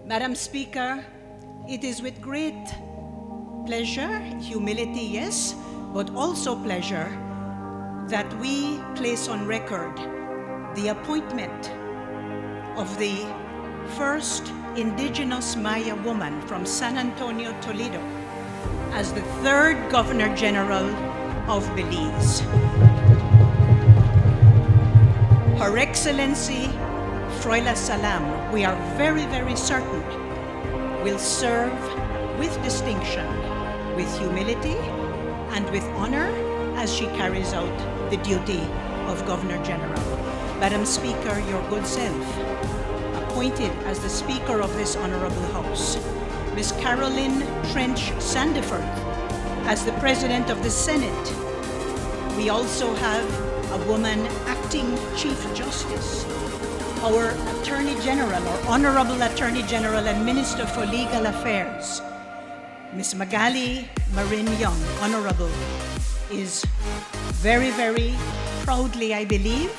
Madam Speaker, it is with great pleasure, humility, yes, but also pleasure that we place on record the appointment of the first indigenous Maya woman from San Antonio, Toledo, as the third Governor General of Belize. Her Excellency Froila Salam, we are very, very certain, will serve with distinction, with humility, and with honor as she carries out the duty of Governor General. Madam Speaker, your good self, appointed as the Speaker of this Honorable House, Ms. Carolyn Trench Sandiford as the President of the Senate. We also have a woman acting Chief Justice, our Attorney General, or Honorable Attorney General and Minister for Legal Affairs, Ms. Magali Marin Young, Honorable, is very, very proudly, I believe,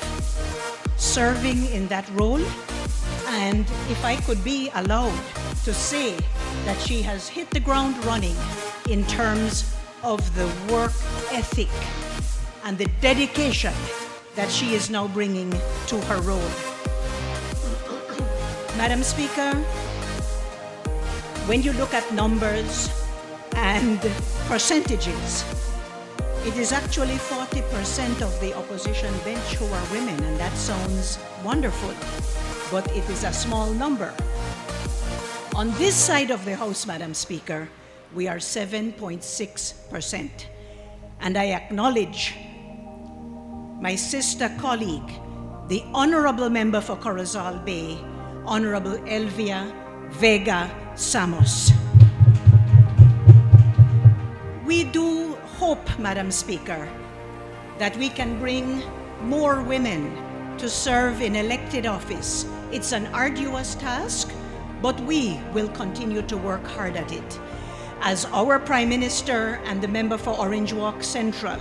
serving in that role. And if I could be allowed to say that she has hit the ground running in terms of the work ethic and the dedication that she is now bringing to her role. Madam Speaker, when you look at numbers and percentages, it is actually 40% of the opposition bench who are women, and that sounds wonderful, but it is a small number. On this side of the House, Madam Speaker, we are 7.6%. And I acknowledge my sister colleague, the Honorable Member for Corozal Bay, Honorable Elvia Vega Samos. We do hope, Madam Speaker, that we can bring more women to serve in elected office. It's an arduous task, but we will continue to work hard at it. As our Prime Minister and the member for Orange Walk Central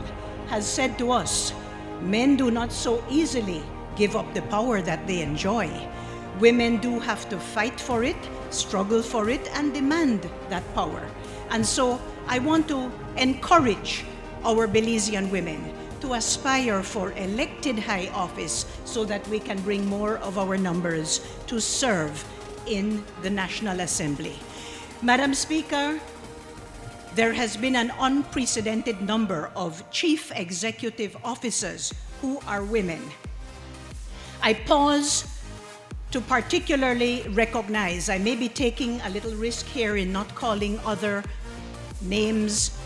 has said to us, men do not so easily give up the power that they enjoy. Women do have to fight for it, struggle for it, and demand that power. And so I want to encourage our Belizean women to aspire for elected high office so that we can bring more of our numbers to serve in the National Assembly. Madam Speaker, there has been an unprecedented number of chief executive officers who are women. I pause to particularly recognize, I may be taking a little risk here in not calling other names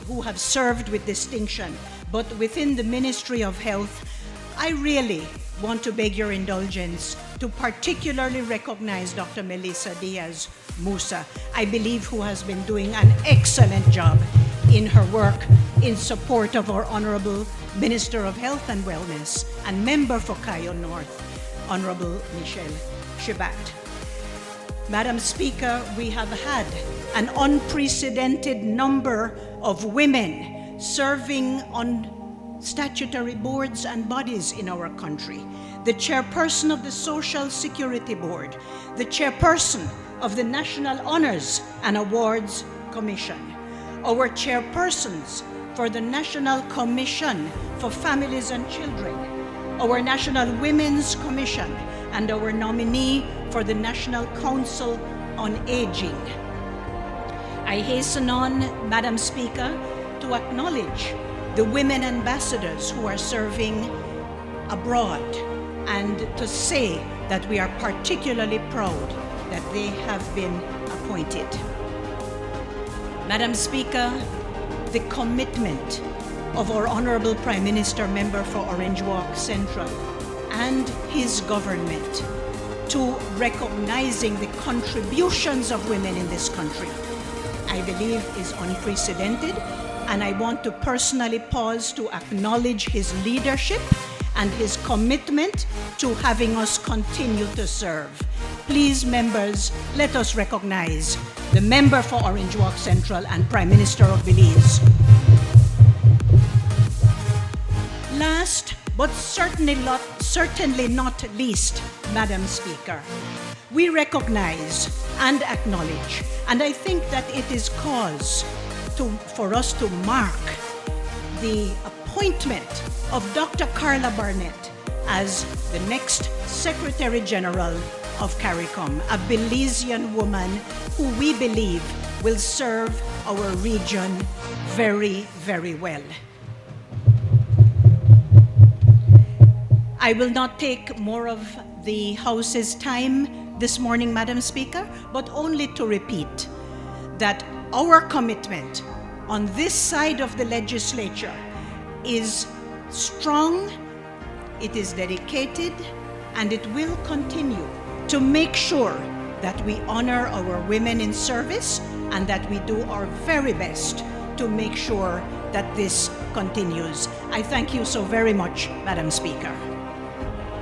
who have served with distinction, but within the Ministry of Health, I really want to beg your indulgence to particularly recognize Dr. Melissa Diaz Musa, I believe, who has been doing an excellent job in her work in support of our Honorable Minister of Health and Wellness and Member for Cayo North, Honorable Michelle Shibat. Madam Speaker, we have had an unprecedented number of women serving on statutory boards and bodies in our country. The chairperson of the Social Security Board, the chairperson of the National Honors and Awards Commission, our chairpersons for the National Commission for Families and Children, our National Women's Commission, and our nominee for the National Council on Aging. I hasten on, Madam Speaker, to acknowledge the women ambassadors who are serving abroad and to say that we are particularly proud that they have been appointed. Madam Speaker, the commitment of our Honorable Prime Minister, Member for Orange Walk Central, and his government to recognizing the contributions of women in this country, I believe is unprecedented, and I want to personally pause to acknowledge his leadership and his commitment to having us continue to serve. Please, members, let us recognize the Member for Orange Walk Central and Prime Minister of Belize. Last, but certainly not least, Madam Speaker, we recognize and acknowledge, and I think that it is cause for us to mark the appointment of Dr. Carla Barnett as the next Secretary General of CARICOM, a Belizean woman who we believe will serve our region very, very well. I will not take more of the House's time this morning, Madam Speaker, but only to repeat that our commitment on this side of the legislature is strong, it is dedicated, and it will continue to make sure that we honor our women in service and that we do our very best to make sure that this continues. I thank you so very much, Madam Speaker.